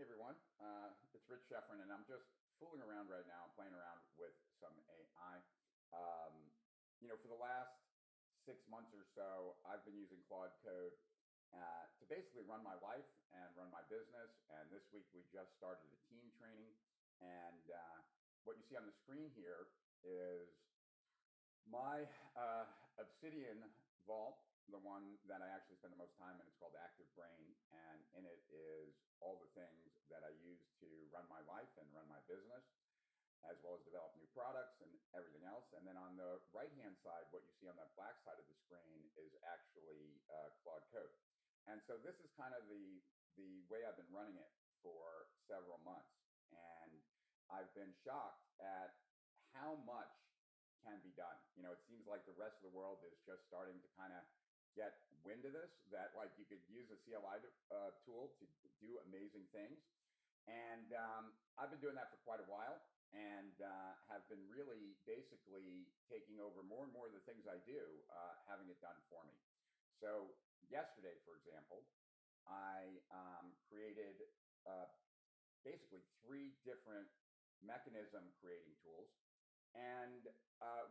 Hey everyone, it's Rich Sheffrin, and I'm just fooling around right now, playing around with some AI. For the last 6 months or so, I've been using Claude Code to basically run my life and run my business. And this week we just started a team training. And what you see on the screen here is my Obsidian vault, the one that I actually spend the most time in. It's called Active Brain, and in it is all the things that I use to run my life and run my business, as well as develop new products and everything else. And then on the right-hand side, what you see on that black side of the screen is actually Claude Code. And so this is kind of the way I've been running it for several months, and I've been shocked at how much can be done. It seems like the rest of the world is just starting to kind of get wind of this, that like you could use a CLI tool to do amazing things. And I've been doing that for quite a while, and have been really basically taking over more and more of the things I do, having it done for me. So yesterday, for example, I created basically 3 different mechanism creating tools, and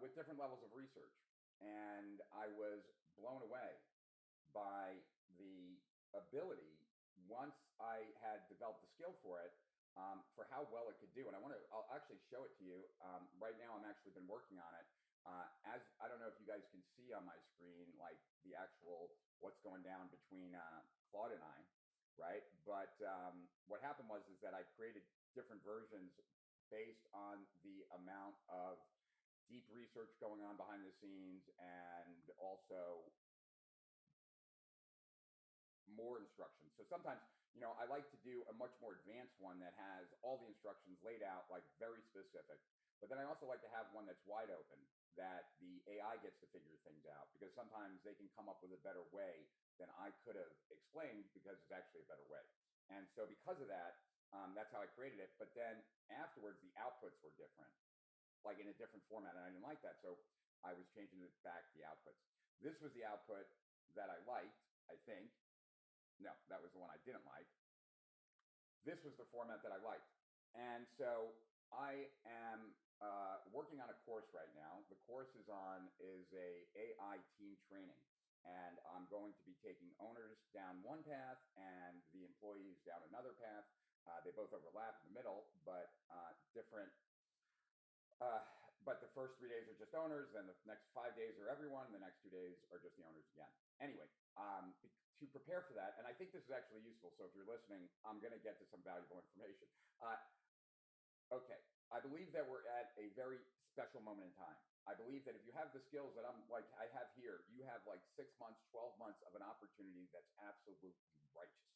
with different levels of research. And I was blown away by the ability, once I had developed the skill for it, for how well it could do. And I'll actually show it to you. Right now, I'm actually been working on it. As I don't know if you guys can see on my screen, like the actual what's going down between Claude and I, right? But what happened is that I created different versions based on the amount of deep research going on behind the scenes, and also more instructions. So sometimes, I like to do a much more advanced one that has all the instructions laid out, like very specific. But then I also like to have one that's wide open, that the AI gets to figure things out, because sometimes they can come up with a better way than I could have explained, because it's actually a better way. And so because of that, that's how I created it. But then afterwards, the outputs were different, like in a different format, and I didn't like that. So I was changing it back, the outputs. This was the output that I liked, I think. No, that was the one I didn't like. This was the format that I liked. And so I am working on a course right now. The course is a AI team training. And I'm going to be taking owners down one path and the employees down another path. They both overlap in the middle, but different. But the first 3 days are just owners, then the next 5 days are everyone, and the next 2 days are just the owners again. Anyway, to prepare for that, and I think this is actually useful, so if you're listening, I'm going to get to some valuable information. Okay, I believe that we're at a very special moment in time. I believe that if you have the skills that I have here, you have like 6 months, 12 months of an opportunity that's absolutely righteous.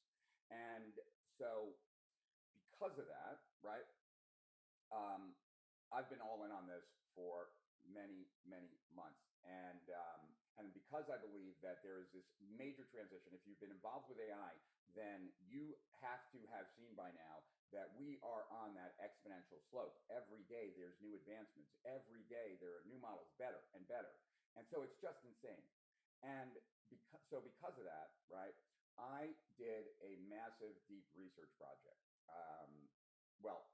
And so because of that, right, I've been all in on this for many, many months. And because I believe that there is this major transition, if you've been involved with AI, then you have to have seen by now that we are on that exponential slope. Every day there's new advancements. Every day there are new models, better and better. And so it's just insane. And because of that, right, I did a massive deep research project. Well,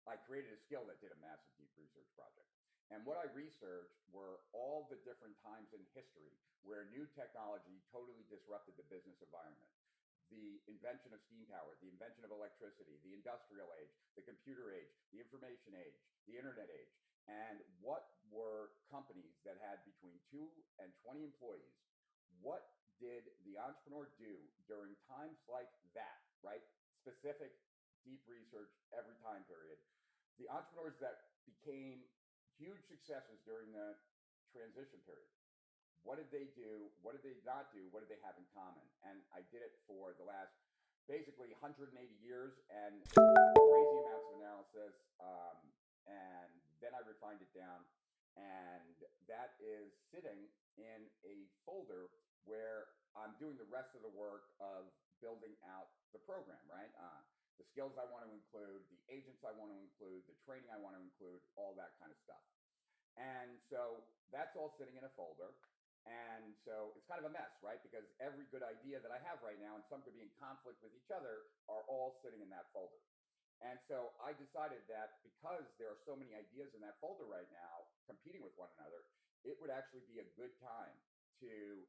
I created a skill that did a massive deep research project. And what I researched were all the different times in history where new technology totally disrupted the business environment. The invention of steam power, the invention of electricity, the industrial age, the computer age, the information age, the internet age. And what were companies that had between 2 and 20 employees? What did the entrepreneur do during times like that, right? Specific, deep research, every time period. The entrepreneurs that became huge successes during the transition period. What did they do? What did they not do? What did they have in common? And I did it for the last basically 180 years, and crazy amounts of analysis. And then I refined it down, and that is sitting in a folder where I'm doing the rest of the work of building out the program, right? The skills I want to include, the agents I want to include, the training I want to include, all that kind of stuff. And so that's all sitting in a folder. And so it's kind of a mess, right? Because every good idea that I have right now, and some could be in conflict with each other, are all sitting in that folder. And so I decided that because there are so many ideas in that folder right now competing with one another, it would actually be a good time to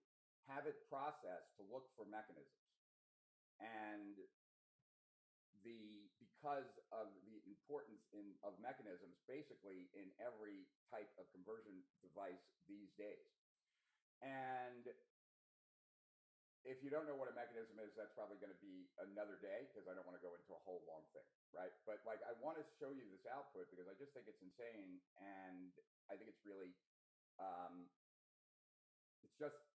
have it processed to look for mechanisms. And because of the importance of mechanisms basically in every type of conversion device these days. And if you don't know what a mechanism is, that's probably going to be another day because I don't want to go into a whole long thing, right? But like I want to show you this output because I just think it's insane, and I think it's really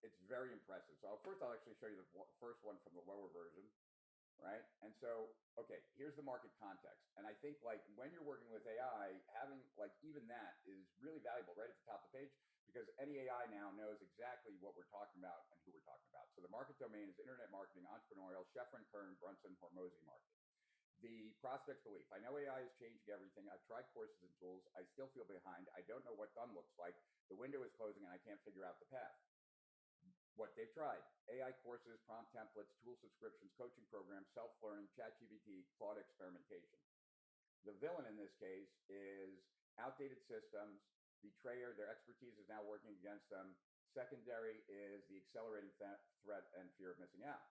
it's very impressive. So first I'll actually show you the first one from the lower version, right? And so, okay, here's the market context. And I think like when you're working with AI, having like even that is really valuable right at the top of the page because any AI now knows exactly what we're talking about and who we're talking about. So the market domain is internet marketing, entrepreneurial, Sheffrin, Kern, Brunson, Hormozy market. The prospect's belief. I know AI is changing everything. I've tried courses and tools. I still feel behind. I don't know what done looks like. The window is closing and I can't figure out the path. What they've tried: AI courses, prompt templates, tool subscriptions, coaching programs, self-learning, ChatGPT, Claude experimentation. The villain in this case is outdated systems, betrayer, their expertise is now working against them. Secondary is the accelerating threat and fear of missing out.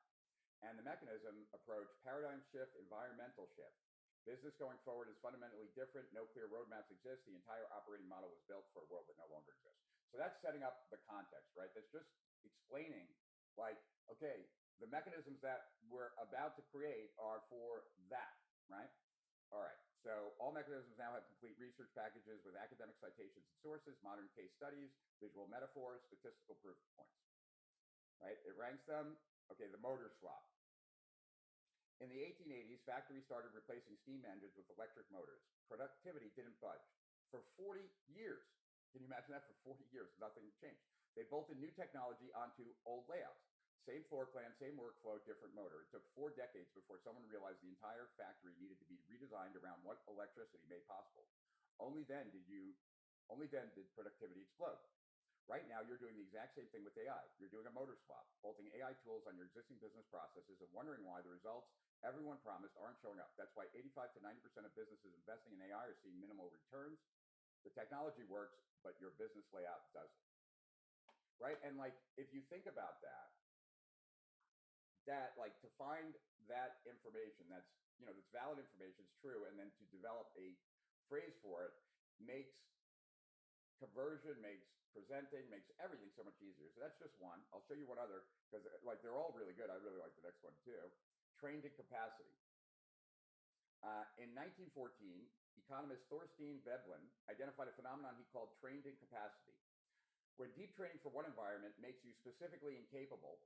And the mechanism approach: paradigm shift, environmental shift. Business going forward is fundamentally different. No clear roadmaps exist. The entire operating model was built for a world that no longer exists. So that's setting up the context, right? That's just explaining like, okay, the mechanisms that we're about to create are for that, right? All right. So all mechanisms now have complete research packages with academic citations and sources, modern case studies, visual metaphors, statistical proof points, right? It ranks them. Okay, the motor swap. In the 1880s, factories started replacing steam engines with electric motors. Productivity didn't budge. For 40 years, can you imagine that? For 40 years, nothing changed. They bolted new technology onto old layouts. Same floor plan, same workflow, different motor. It took 4 decades before someone realized the entire factory needed to be redesigned around what electricity made possible. Only then did productivity explode. Right now, you're doing the exact same thing with AI. You're doing a motor swap, bolting AI tools on your existing business processes and wondering why the results everyone promised aren't showing up. That's why 85 to 90% of businesses investing in AI are seeing minimal returns. The technology works, but your business layout doesn't. Right? And like, if you think about that like to find that information that's, that's valid information, is true, and then to develop a phrase for it makes conversion, makes presenting, makes everything so much easier. So that's just one. I'll show you one other because like they're all really good. I really like the next one too. Trained in capacity. In 1914, economist Thorstein Veblen identified a phenomenon he called trained in capacity. When deep training for one environment makes you specifically incapable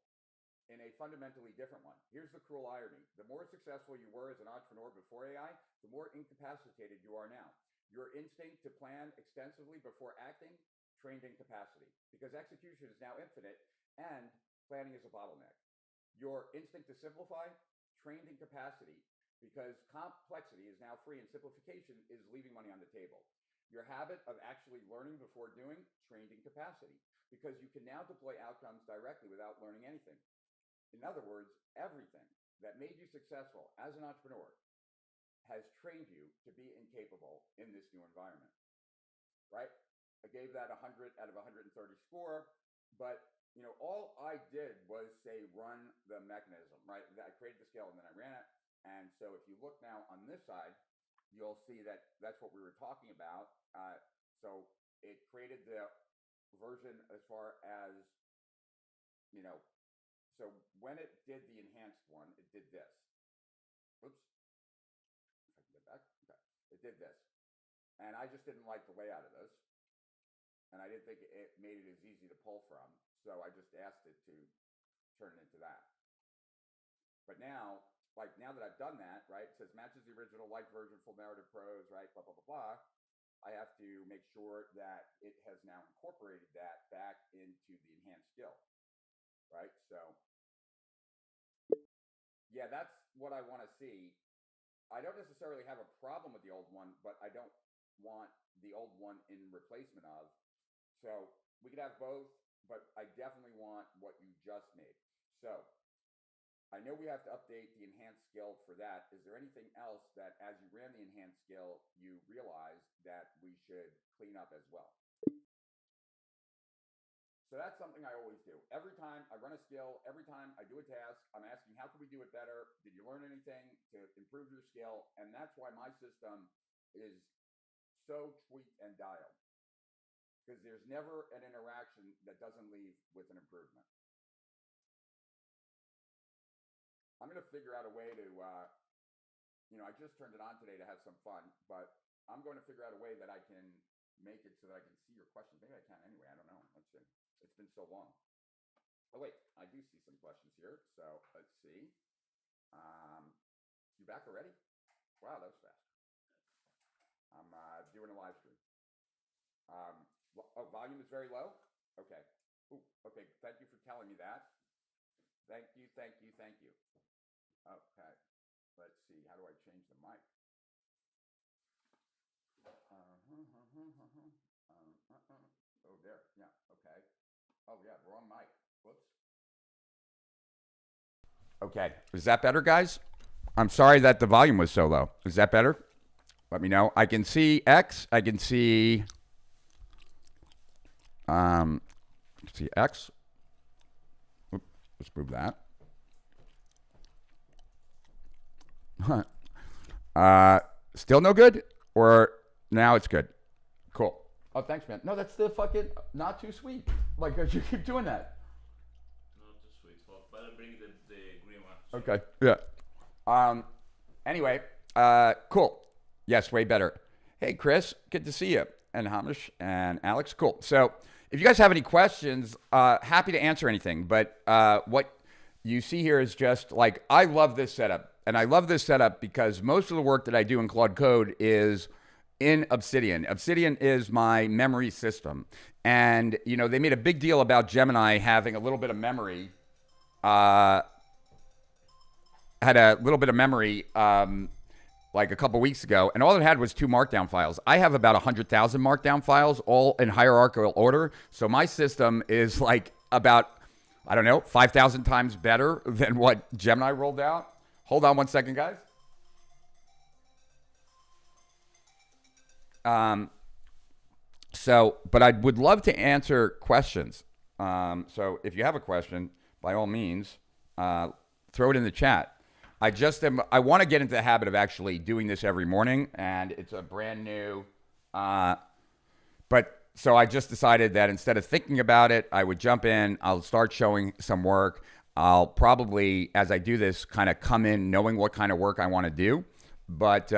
in a fundamentally different one. Here's the cruel irony. The more successful you were as an entrepreneur before AI, the more incapacitated you are now. Your instinct to plan extensively before acting, trained in capacity. Because execution is now infinite and planning is a bottleneck. Your instinct to simplify, trained in capacity. Because complexity is now free and simplification is leaving money on the table. Your habit of actually learning before doing, trained in capacity. Because you can now deploy outcomes directly without learning anything. In other words, everything that made you successful as an entrepreneur has trained you to be incapable in this new environment, right? I gave that 100 out of 130 score, but all I did was say run the mechanism, right? I created the scale and then I ran it. And so if you look now on this side, you'll see that that's what we were talking about. So it created the version as far as, so when it did the enhanced one, it did this. Oops. If I can get back. Okay. It did this. And I just didn't like the layout of this. And I didn't think it made it as easy to pull from. So I just asked it to turn it into that. But now that I've done that, right, it says matches the original light version, full narrative prose, right, blah, blah, blah, blah. I have to make sure that it has now incorporated that back into the enhanced skill. Right? So, yeah, that's what I want to see. I don't necessarily have a problem with the old one, but I don't want the old one in replacement of. So we could have both. but I definitely want what you just made. So I know we have to update the enhanced skill for that. Is there anything else that, as you ran the enhanced skill, you realized that we should clean up as well? So that's something I always do. Every time I run a skill, every time I do a task, I'm asking, how can we do it better? Did you learn anything to improve your skill? And that's why my system is so tweaked and dialed, because there's never an interaction that doesn't leave with an improvement. I'm going to figure out a way to, I just turned it on today to have some fun, but I'm going to figure out a way that I can make it so that I can see your questions. Maybe I can anyway. I don't know. Let's see. It's been so long. Oh, wait. I do see some questions here. So let's see. You back already? Wow, that was fast. I'm doing a live stream. Volume is very low? Okay. Ooh, okay. Thank you for telling me that. Thank you. Okay. Let's see. How do I change the mic? Oh, there. Yeah. Okay. Oh, yeah. Wrong mic. Whoops. Okay. Is that better, guys? I'm sorry that the volume was so low. Is that better? Let me know. I can see X. I can see X. Oops, let's move that. Still no good? Or now it's good? Cool. Oh, thanks, man. No, that's the fucking not too sweet. Like, you keep doing that. Not too sweet. Well, better bring the green one. Okay. Yeah. Anyway, cool. Yes, way better. Hey, Chris, good to see you. And Hamish and Alex. Cool. So if you guys have any questions, happy to answer anything. But what you see here is just like, I love this setup. And I love this setup because most of the work that I do in Claude Code is in Obsidian. Obsidian is my memory system. And, they made a big deal about Gemini having a little bit of memory. Had a little bit of memory like a couple weeks ago, and all it had was 2 markdown files. I have about 100,000 markdown files, all in hierarchical order. So my system is like about, 5,000 times better than what Gemini rolled out. Hold on one second, guys. But I would love to answer questions. So if you have a question, by all means, throw it in the chat. I want to get into the habit of actually doing this every morning, and it's a brand new, so I just decided that instead of thinking about it, I would jump in, I'll start showing some work. I'll probably, as I do this, kind of come in knowing what kind of work I want to do. But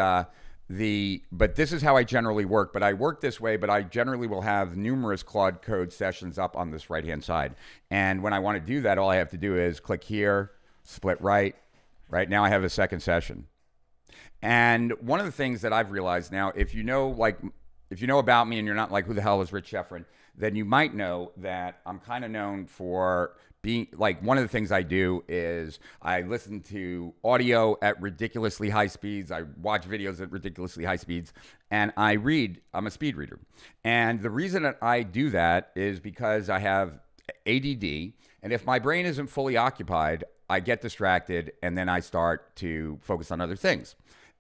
this is how I generally work. But I work this way, but I generally will have numerous Claude Code sessions up on this right-hand side. And when I want to do that, all I have to do is click here, split right. Right now I have a second session. And one of the things that I've realized now, if you know about me and you're not like, who the hell is Rich Sheffrin, then you might know that I'm kind of known for being like, one of the things I do is I listen to audio at ridiculously high speeds. I watch videos at ridiculously high speeds, and I read. I'm a speed reader. And the reason that I do that is because I have ADD, and if my brain isn't fully occupied, I get distracted, and then I start to focus on other things.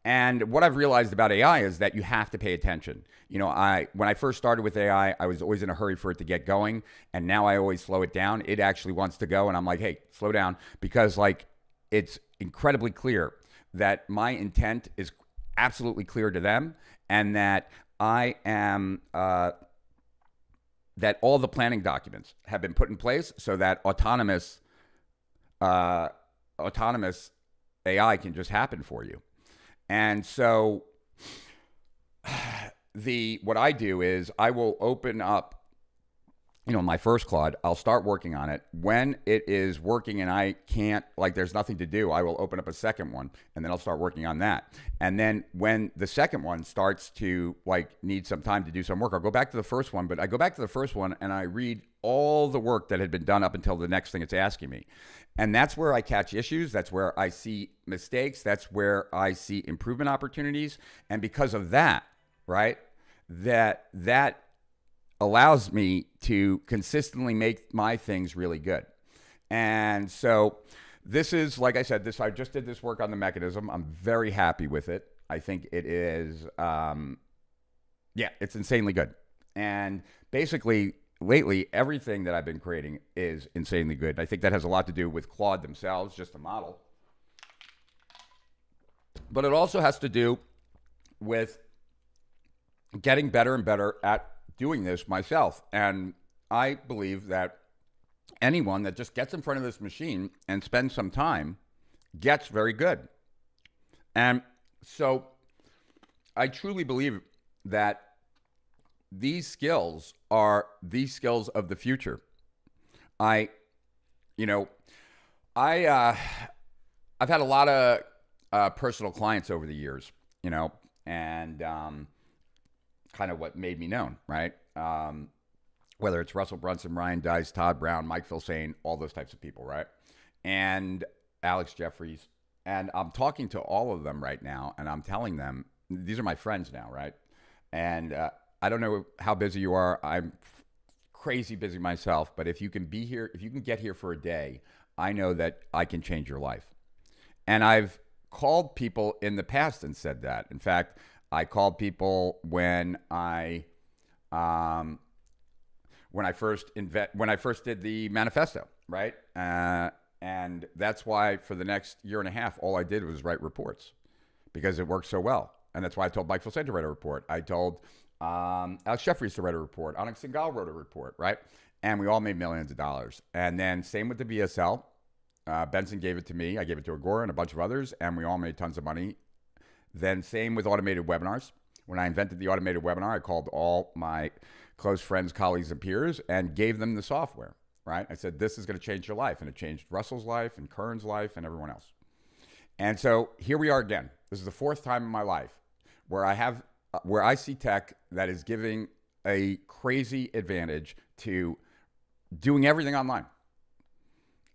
And what I've realized about AI is that you have to pay attention. When I first started with AI, I was always in a hurry for it to get going, and now I always slow it down. It actually wants to go, and I'm like, hey, slow down, because it's incredibly clear that my intent is absolutely clear to them, and that I am that all the planning documents have been put in place so that autonomous AI can just happen for you. And so what I do is I will open up, my first Claude. I'll start working on it. When it is working and I can't, there's nothing to do, I will open up a second one, and then I'll start working on that. And then when the second one starts to need some time to do some work, I'll go back to the first one. But I go back to the first one and I read all the work that had been done up until the next thing it's asking me. And that's where I catch issues. That's where I see mistakes. That's where I see improvement opportunities. And because of that, right, that allows me to consistently make my things really good. And so this is, like I said, I just did this work on the mechanism. I'm very happy with it. I think it is, it's insanely good. And basically, lately, everything that I've been creating is insanely good. I think that has a lot to do with Claude themselves, just the model. But it also has to do with getting better and better at doing this myself. And I believe that anyone that just gets in front of this machine and spends some time gets very good. And so I truly believe that these skills are the skills of the future. I've had a lot of personal clients over the years, and kind of what made me known, right? Whether it's Russell Brunson, Ryan Dice, Todd Brown, Mike Filsaine, all those types of people, right? And Alex Jeffries. And I'm talking to all of them right now, and I'm telling them, these are my friends now, right? And I don't know how busy you are. I'm crazy busy myself, but if you can be here, if you can get here for a day, I know that I can change your life. And I've called people in the past and said that. In fact, I called people when I first did the manifesto, right? And that's why for the next year and a half, all I did was write reports because it worked so well. And that's why I told Mike Filsaine to write a report. I told Alex Jeffries to write a report. Onyx Singal wrote a report, right? And we all made millions of dollars. And then same with the VSL. Benson gave it to me. I gave it to Agora and a bunch of others, and we all made tons of money. Then same with automated webinars. When I invented the automated webinar, I called all my close friends, colleagues, and peers and gave them the software, right? I said, this is going to change your life. And it changed Russell's life and Kern's life and everyone else. And so here we are again. This is the fourth time in my life where I see tech that is giving a crazy advantage to doing everything online.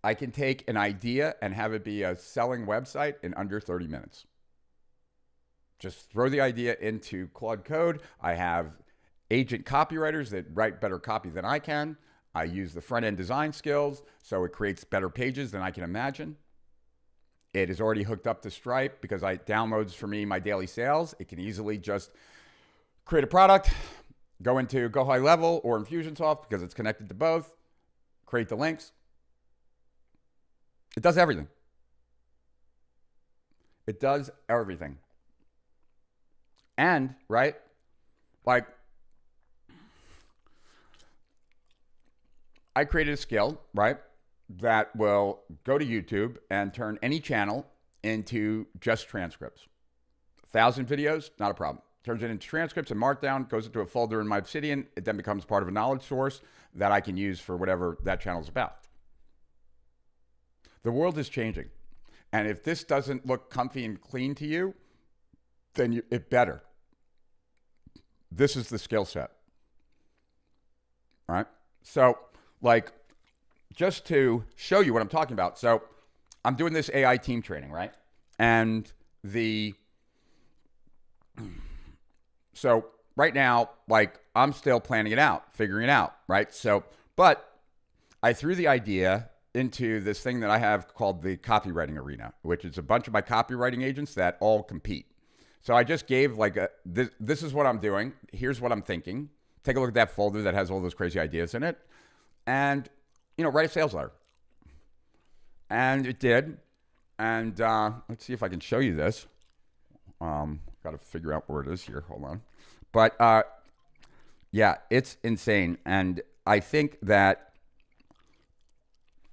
I can take an idea and have it be a selling website in under 30 minutes. Just throw the idea into Claude Code. I have agent copywriters that write better copy than I can. I use the front-end design skills, so it creates better pages than I can imagine. It is already hooked up to Stripe because it downloads for me my daily sales. It can easily just create a product, go into Go High Level or Infusionsoft because it's connected to both, create the links. It does everything. It does everything. And, right, like, I created a skill, right, that will go to YouTube and turn any channel into just transcripts. 1,000 videos, not a problem. Turns it into transcripts and Markdown, goes into a folder in my Obsidian. It then becomes part of a knowledge source that I can use for whatever that channel is about. The world is changing. And if this doesn't look comfy and clean to you, then it better. This is the skill set. All right? So, like, just to show you what I'm talking about. So, I'm doing this AI team training, right? And so right now, like, I'm still planning it out, figuring it out, right? So, but I threw the idea into this thing that I have called the copywriting arena, which is a bunch of my copywriting agents that all compete. So I just gave like this is what I'm doing. Here's what I'm thinking. Take a look at that folder that has all those crazy ideas in it. And, write a sales letter. And it did. And let's see if I can show you this. Got to figure out where it is here. Hold on. But yeah, it's insane. And I think that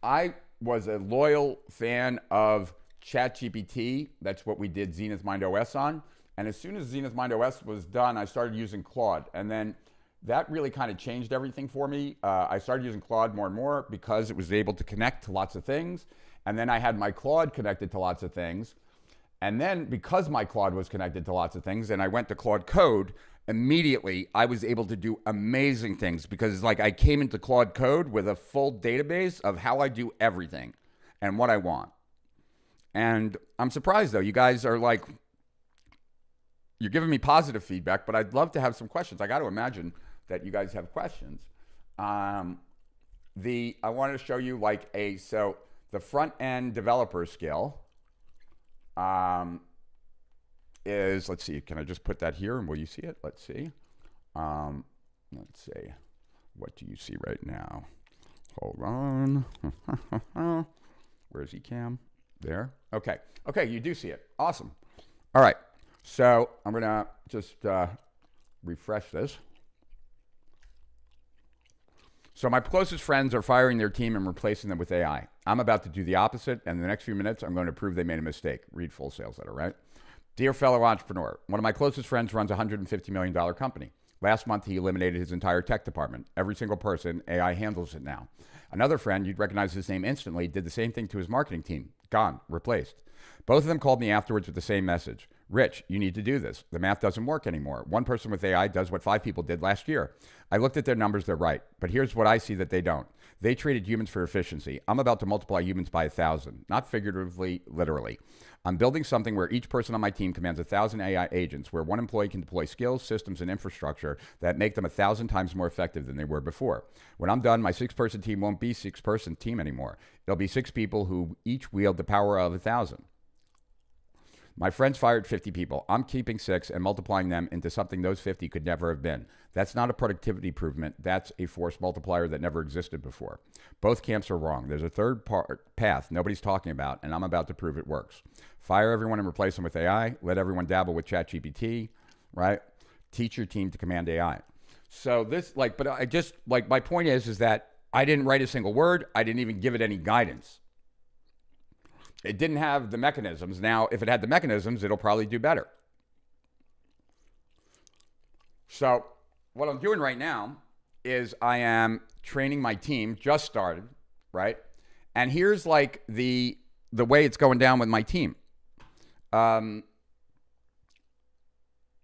I was a loyal fan of ChatGPT. That's what we did Zenith Mind OS on. And as soon as Zenith Mind OS was done, I started using Claude. And then that really kind of changed everything for me. I started using Claude more and more because it was able to connect to lots of things. And then I had my Claude connected to lots of things. And then because my Claude was connected to lots of things and I went to Claude Code, immediately I was able to do amazing things because like I came into Claude Code with a full database of how I do everything and what I want. And I'm surprised though, you guys are like, you're giving me positive feedback, but I'd love to have some questions. I got to imagine that you guys have questions. I wanted to show you like so the front end developer skill is, let's see, can I just put that here and will you see it? Let's see. Let's see. What do you see right now? Hold on. Where's Ecamm? There. Okay. Okay, you do see it. Awesome. All right. So I'm going to just refresh this. So my closest friends are firing their team and replacing them with AI. I'm about to do the opposite, and in the next few minutes, I'm going to prove they made a mistake. Read full sales letter, right? Dear fellow entrepreneur, one of my closest friends runs a $150 million company. Last month, he eliminated his entire tech department. Every single person, AI handles it now. Another friend, you'd recognize his name instantly, did the same thing to his marketing team. Gone, replaced. Both of them called me afterwards with the same message. Rich, you need to do this. The math doesn't work anymore. One person with AI does what 5 people did last year. I looked at their numbers, they're right. But here's what I see that they don't. They traded humans for efficiency. I'm about to multiply humans by 1,000, not figuratively, literally. I'm building something where each person on my team commands 1,000 AI agents, where one employee can deploy skills, systems, and infrastructure that make them 1,000 times more effective than they were before. When I'm done, my 6-person team won't be 6-person team anymore. It'll be 6 people who each wield the power of 1,000. My friends fired 50 people. I'm keeping 6 and multiplying them into something those 50 could never have been. That's not a productivity improvement. That's a force multiplier that never existed before. Both camps are wrong. There's a third path nobody's talking about, and I'm about to prove it works. Fire everyone and replace them with AI. Let everyone dabble with ChatGPT, right? Teach your team to command AI. So this, but I just, my point is that I didn't write a single word. I didn't even give it any guidance. It didn't have the mechanisms. Now, if it had the mechanisms, it'll probably do better. So what I'm doing right now is I am training my team, just started, right? And here's the way it's going down with my team.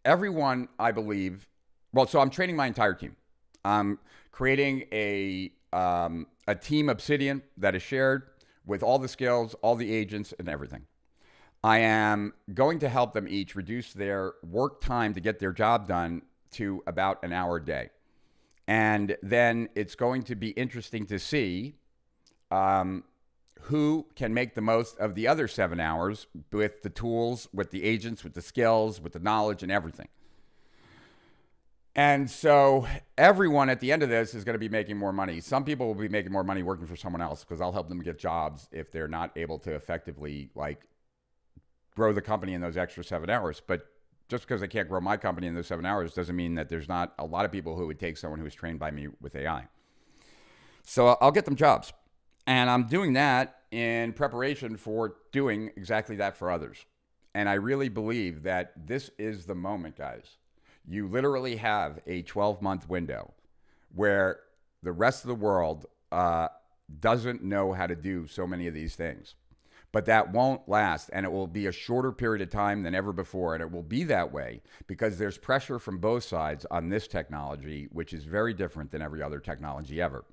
Everyone, I believe, so I'm training my entire team. I'm creating a team Obsidian that is shared with all the skills, all the agents, and everything. I am going to help them each reduce their work time to get their job done to about an hour a day. And then it's going to be interesting to see who can make the most of the other 7 hours with the tools, with the agents, with the skills, with the knowledge, and everything. And so everyone at the end of this is going to be making more money. Some people will be making more money working for someone else because I'll help them get jobs if they're not able to effectively grow the company in those extra 7 hours. But just because I can't grow my company in those 7 hours doesn't mean that there's not a lot of people who would take someone who is trained by me with AI. So I'll get them jobs. And I'm doing that in preparation for doing exactly that for others. And I really believe that this is the moment, guys. You literally have a 12-month window where the rest of the world doesn't know how to do so many of these things. But that won't last, and it will be a shorter period of time than ever before, and it will be that way because there's pressure from both sides on this technology, which is very different than every other technology ever.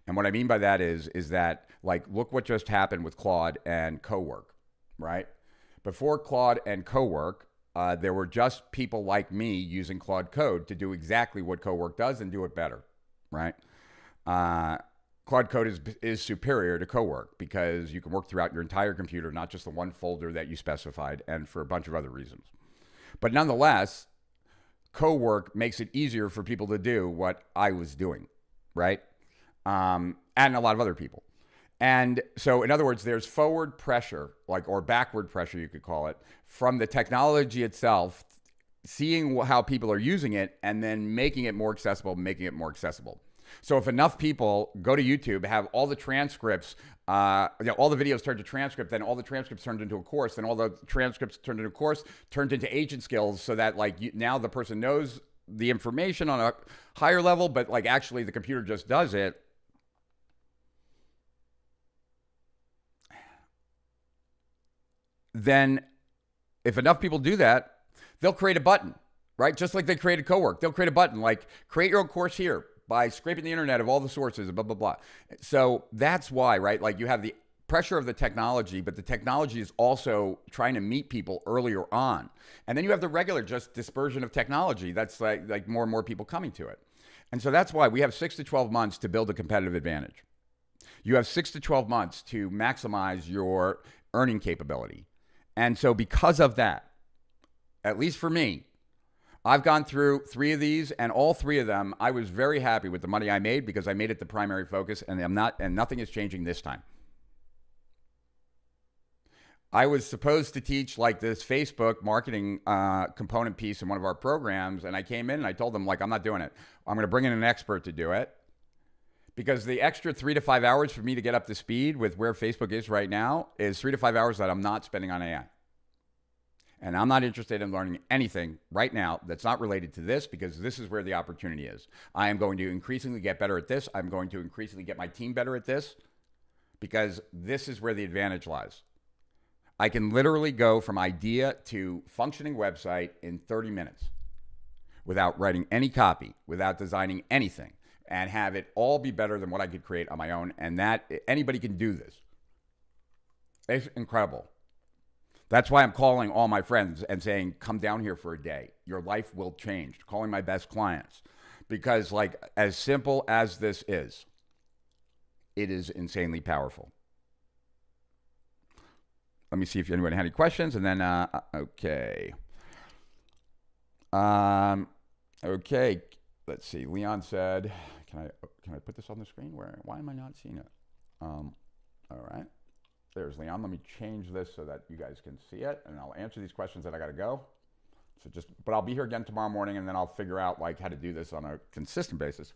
And what I mean by that is that, look what just happened with Claude and Cowork, right? Before Claude and Cowork, there were just people like me using Claude Code to do exactly what Cowork does and do it better, right? Claude Code is superior to Cowork because you can work throughout your entire computer, not just the one folder that you specified, and for a bunch of other reasons. But nonetheless, Cowork makes it easier for people to do what I was doing, right? And a lot of other people. And so, in other words, there's forward pressure, or backward pressure, you could call it, from the technology itself, seeing how people are using it, and then making it more accessible, making it more accessible. So if enough people go to YouTube, have all the transcripts, all the videos turned to transcript, then all the transcripts turned into a course, then all the transcripts turned into a course, turned into agent skills, so that now the person knows the information on a higher level, but actually the computer just does it. Then if enough people do that, they'll create a button, right? Just like they created Cowork. They'll create a button create your own course here by scraping the internet of all the sources, blah, blah, blah. So that's why, right? You have the pressure of the technology, but the technology is also trying to meet people earlier on. And then you have the regular just dispersion of technology. That's like more and more people coming to it. And so that's why we have 6 to 12 months to build a competitive advantage. You have 6 to 12 months to maximize your earning capability. And so because of that, at least for me, I've gone through 3 of these, and all 3 of them, I was very happy with the money I made because I made it the primary focus, and nothing is changing this time. I was supposed to teach like this Facebook marketing component piece in one of our programs, and I came in and I told them, like, I'm not doing it. I'm going to bring in an expert to do it, because the extra 3 to 5 hours for me to get up to speed with where Facebook is right now is 3 to 5 hours that I'm not spending on AI. And I'm not interested in learning anything right now that's not related to this, because this is where the opportunity is. I am going to increasingly get better at this. I'm going to increasingly get my team better at this, because this is where the advantage lies. I can literally go from idea to functioning website in 30 minutes without writing any copy, without designing anything, and have it all be better than what I could create on my own. And that anybody can do this. It's incredible. That's why I'm calling all my friends and saying, come down here for a day. Your life will change. Calling my best clients. Because, like, as simple as this is, it is insanely powerful. Let me see if anyone had any questions, and then, okay. Okay, let's see. Leon said, can I put this on the screen? Why am I not seeing it? All right. There's Leon. Let me change this so that you guys can see it, and I'll answer these questions that I got to go. But I'll be here again tomorrow morning, and then I'll figure out like how to do this on a consistent basis.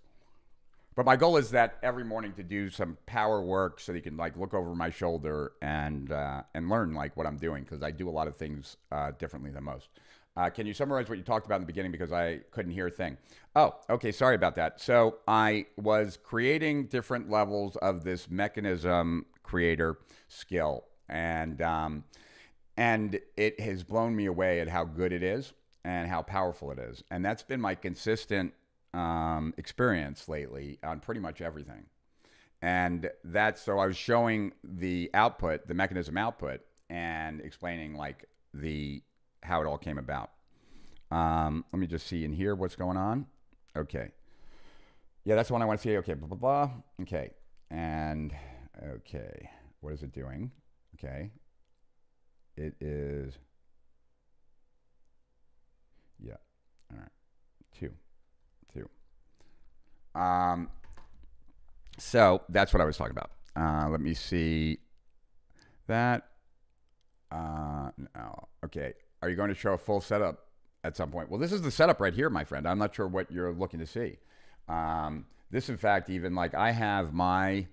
But my goal is that every morning to do some power work so that you can like look over my shoulder and learn like what I'm doing, because I do a lot of things differently than most. Can you summarize what you talked about in the beginning, because I couldn't hear a thing? Oh, okay. Sorry about that. So I was creating different levels of this mechanism creator skill, and it has blown me away at how good it is and how powerful it is. And that's been my consistent experience lately on pretty much everything. And so I was showing the output, the mechanism output, and explaining like how it all came about. Let me just see in here what's going on. Okay. Yeah, that's the one I want to see. Okay, blah, blah, blah. Okay. And, okay. What is it doing? Okay. It is, yeah. All right. Two. So that's what I was talking about. Let me see that. No. Okay. Are you going to show a full setup at some point? Well, this is the setup right here, my friend. I'm not sure what you're looking to see. This, in fact, even like I have my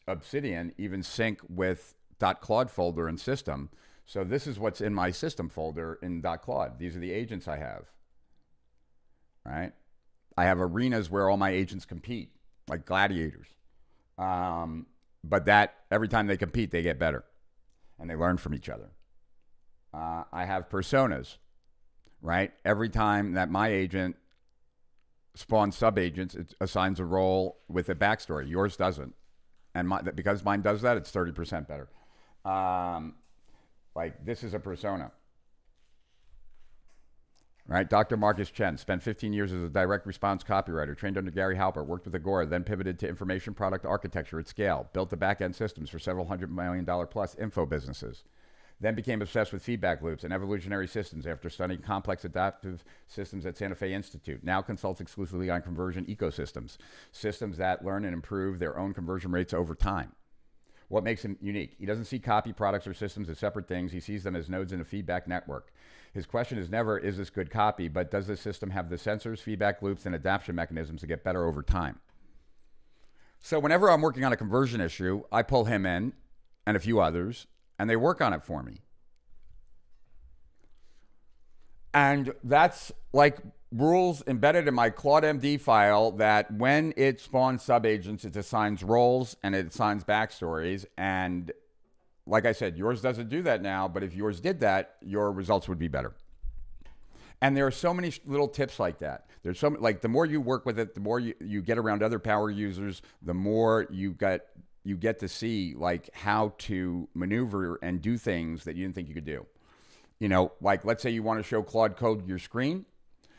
Obsidian even sync with .claude folder and system. So this is what's in my system folder in .claude. These are the agents I have, right? I have arenas where all my agents compete, like gladiators. But that every time they compete, they get better and they learn from each other. I have personas, right? Every time that my agent spawns sub-agents, it assigns a role with a backstory. Yours doesn't. And because mine does that, it's 30% better. Like this is a persona, right? Dr. Marcus Chen spent 15 years as a direct response copywriter, trained under Gary Halper, worked with Agora, then pivoted to information product architecture at scale, built the back-end systems for several $100 million plus info businesses, then became obsessed with feedback loops and evolutionary systems after studying complex adaptive systems at Santa Fe Institute. Now consults exclusively on conversion ecosystems, systems that learn and improve their own conversion rates over time. What makes him unique? He doesn't see copy products or systems as separate things. He sees them as nodes in a feedback network. His question is never, is this good copy, but does this system have the sensors, feedback loops, and adaptation mechanisms to get better over time? So whenever I'm working on a conversion issue, I pull him in and a few others, and they work on it for me. And that's like rules embedded in my Claude MD file that when it spawns subagents, it assigns roles and it assigns backstories. And like I said, yours doesn't do that now, but if yours did that, your results would be better. And there are so many little tips like that. There's so like the more you work with it, the more you get around other power users, the more you get to see like how to maneuver and do things that you didn't think you could do. You know, like let's say you want to show Claude code your screen.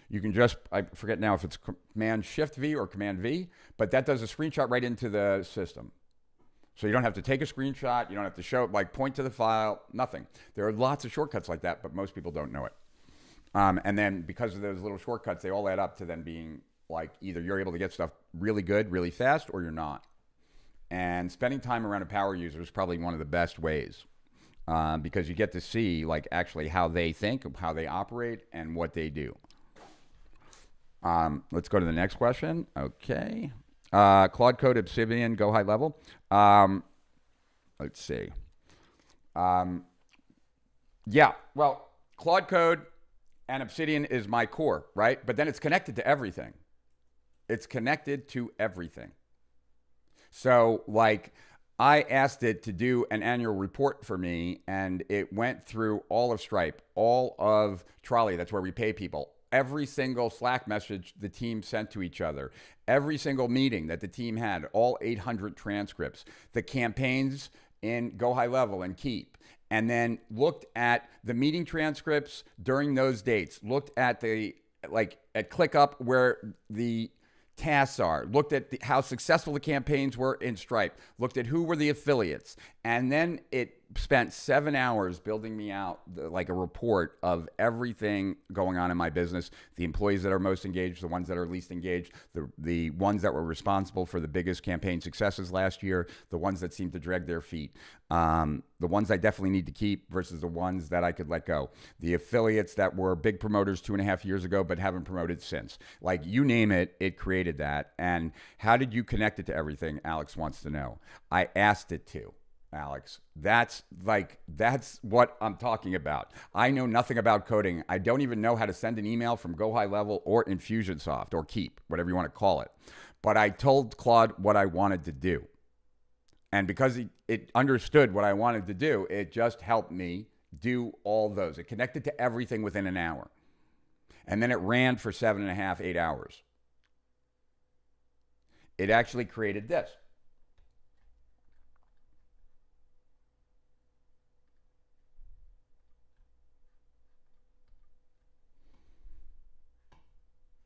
You can just, I forget now if it's Command Shift V or Command V, but that does a screenshot right into the system. So you don't have to take a screenshot. You don't have to show, like point to the file, nothing. There are lots of shortcuts like that, but most people don't know it. And then because of those little shortcuts, they all add up to then being like either you're able to get stuff really good, really fast, or you're not. And spending time around a power user is probably one of the best ways because you get to see like actually how they think, how they operate, and what they do. Let's go to the next question. Okay. Claude Code, Obsidian, go high level. Let's see. Yeah, well, Claude Code and Obsidian is my core, right? But then it's connected to everything. It's connected to everything. So, like, I asked it to do an annual report for me, and it went through all of Stripe, all of Trolley, that's where we pay people, every single Slack message the team sent to each other, every single meeting that the team had, all 800 transcripts, the campaigns in Go High Level and Keep, and then looked at the meeting transcripts during those dates, looked at at ClickUp where the tasks are, looked at how successful the campaigns were in Stripe, looked at who were the affiliates, and then it spent 7 hours building me out like a report of everything going on in my business, the employees that are most engaged, the ones that are least engaged, the ones that were responsible for the biggest campaign successes last year, the ones that seemed to drag their feet, the ones I definitely need to keep versus the ones that I could let go, the affiliates that were big promoters 2.5 years ago but haven't promoted since. Like, you name it, it created that. And how did you connect it to everything? Alex wants to know. I asked it to. Alex, that's what I'm talking about. I know nothing about coding. I don't even know how to send an email from Go High Level or Infusionsoft or Keep, whatever you want to call it. But I told Claude what I wanted to do. And because it understood what I wanted to do, it just helped me do all those. It connected to everything within an hour. And then it ran for 7.5, 8 hours. It actually created this.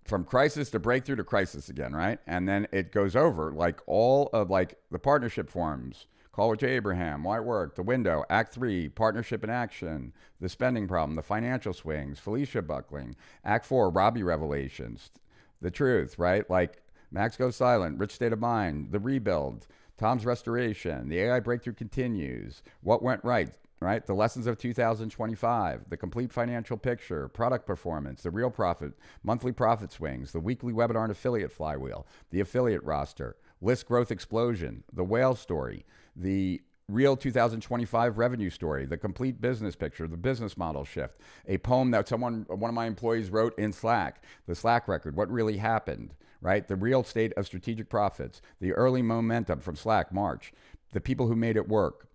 From crisis to breakthrough to crisis again, right? And then it goes over like all of like the partnership forms, call with J. Abraham, why it worked, the window, Act 3, partnership in action, the spending problem, the financial swings, Felicia buckling, Act 4, Robbie revelations, the truth, right? Like Max goes silent, rich state of mind, the rebuild, Tom's restoration, the AI breakthrough continues, what went right? Right? The lessons of 2025, the complete financial picture, product performance, the real profit, monthly profit swings, the weekly webinar and affiliate flywheel, the affiliate roster, list growth explosion, the whale story, the real 2025 revenue story, the complete business picture, the business model shift, a poem that one of my employees wrote in Slack, the Slack record, what really happened, right? The real state of strategic profits, the early momentum from Slack, March, the people who made it work,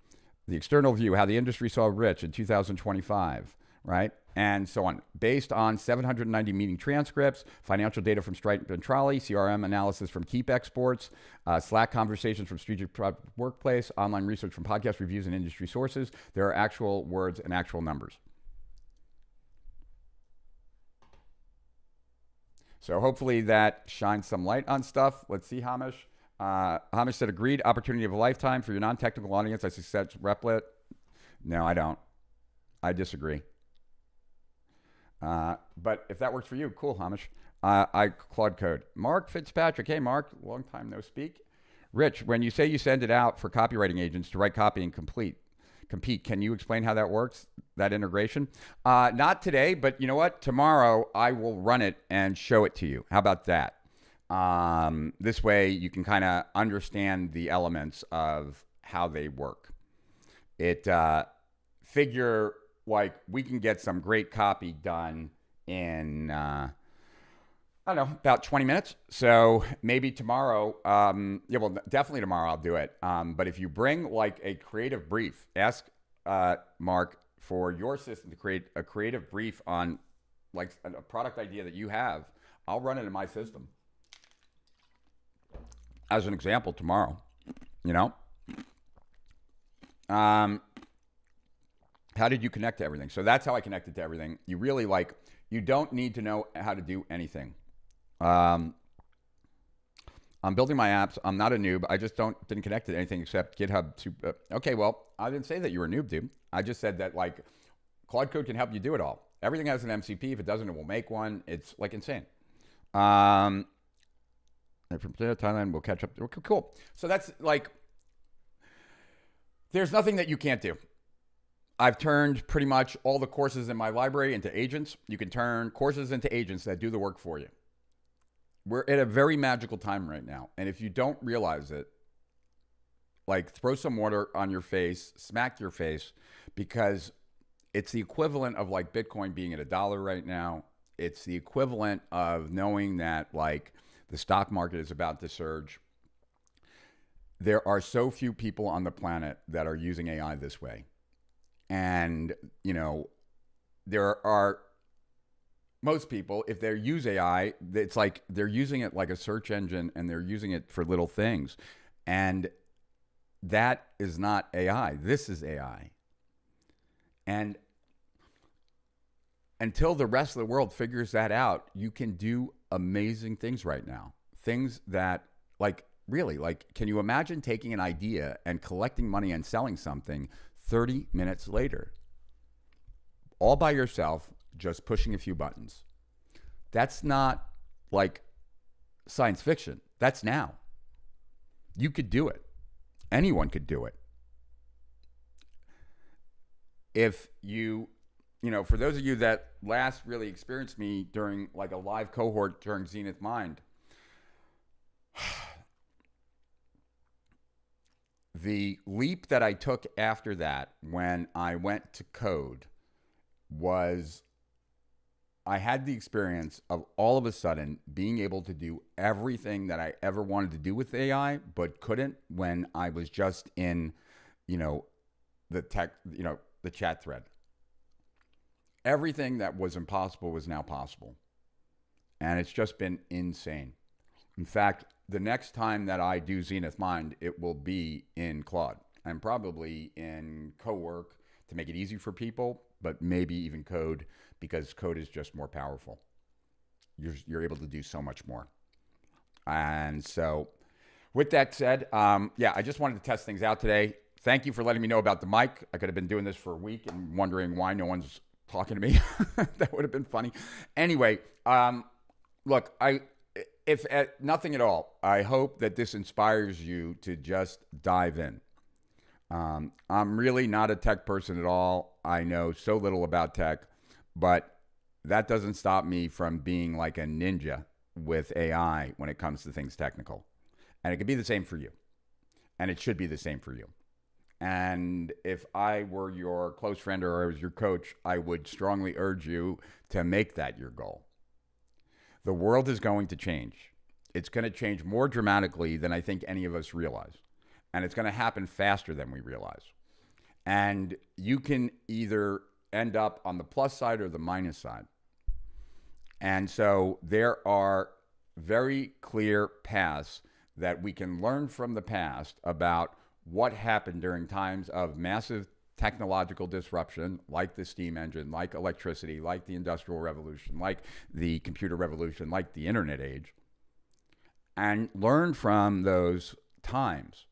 the external view, how the industry saw Rich in 2025, right? And so on. Based on 790 meeting transcripts, financial data from Stripe and Trolley, CRM analysis from Keep exports, Slack conversations from Strategic Workplace, online research from podcast reviews and industry sources. There are actual words and actual numbers. So hopefully that shines some light on stuff. Let's see, Hamish. Hamish said, agreed, opportunity of a lifetime for your non-technical audience. I suggest Replit. No, I don't. I disagree. But if that works for you, cool, Hamish. Claude Code. Mark Fitzpatrick. Hey, Mark. Long time no speak. Rich, when you say you send it out for copywriting agents to write copy and compete, can you explain how that works, that integration? Not today, but you know what? Tomorrow I will run it and show it to you. How about that? This way you can kind of understand the elements of how they work. It figure like we can get some great copy done in I don't know, about 20 minutes. So maybe tomorrow, yeah, well, definitely tomorrow I'll do it. But if you bring like a creative brief, ask Mark for your system to create a creative brief on like a product idea that you have. I'll run it in my system. As an example, tomorrow, you know, how did you connect to everything? So that's how I connected to everything. You really like, You don't need to know how to do anything. I'm building my apps. I'm not a noob. I just didn't connect to anything except GitHub. Okay, well, I didn't say that you were a noob, dude. I just said that like Claude Code can help you do it all. Everything has an MCP. If it doesn't, it will make one. It's like insane. And from Thailand, we'll catch up. Cool. So that's like, there's nothing that you can't do. I've turned pretty much all the courses in my library into agents. You can turn courses into agents that do the work for you. We're at a very magical time right now. And if you don't realize it, like throw some water on your face, smack your face, because it's the equivalent of like Bitcoin being at $1 right now. It's the equivalent of knowing that like the stock market is about to surge. There are so few people on the planet that are using AI this way. And, you know, there are most people, if they use AI, it's like they're using it like a search engine and they're using it for little things. And that is not AI. This is AI. And until the rest of the world figures that out, you can do amazing things right now. Things that, like, really, like, can you imagine taking an idea and collecting money and selling something 30 minutes later? All by yourself, just pushing a few buttons. That's not like science fiction. That's now. You could do it. Anyone could do it. If you know, for those of you that last really experienced me during like a live cohort during Zenith Mind, the leap that I took after that when I went to code was I had the experience of all of a sudden being able to do everything that I ever wanted to do with AI, but couldn't when I was just in, you know, the chat thread. Everything that was impossible was now possible. And it's just been insane. In fact, the next time that I do Zenith Mind, it will be in Claude and probably in co-work to make it easy for people, but maybe even code, because code is just more powerful. You're able to do so much more. And so with that said, I just wanted to test things out today. Thank you for letting me know about the mic. I could have been doing this for a week and wondering why no one's talking to me. That would have been funny. Anyway, look, if nothing at all, I hope that this inspires you to just dive in. I'm really not a tech person at all. I know so little about tech, but that doesn't stop me from being like a ninja with AI when it comes to things technical. And it could be the same for you. And it should be the same for you. And if I were your close friend or I was your coach, I would strongly urge you to make that your goal. The world is going to change. It's going to change more dramatically than I think any of us realize. And it's going to happen faster than we realize. And you can either end up on the plus side or the minus side. And so there are very clear paths that we can learn from the past about what happened during times of massive technological disruption, like the steam engine, like electricity, like the Industrial Revolution, like the computer revolution, like the internet age, and learn from those times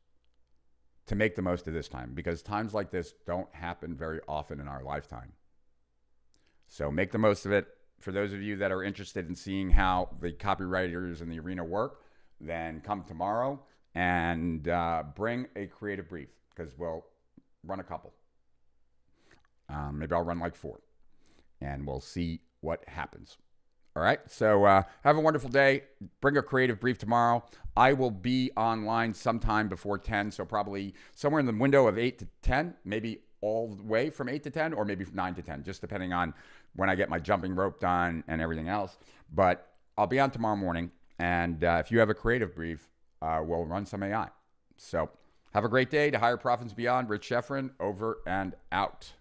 to make the most of this time, because times like this don't happen very often in our lifetime. So make the most of it. For those of you that are interested in seeing how the copywriters in the arena work, then come tomorrow and bring a creative brief, because we'll run a couple. Maybe I'll run like 4, and we'll see what happens. All right, so have a wonderful day. Bring a creative brief tomorrow. I will be online sometime before 10, so probably somewhere in the window of 8 to 10, maybe all the way from 8 to 10, or maybe from 9 to 10, just depending on when I get my jumping rope done and everything else. But I'll be on tomorrow morning, and if you have a creative brief, we'll run some AI. So have a great day. To Higher Profits Beyond, Rich Sheffrin, over and out.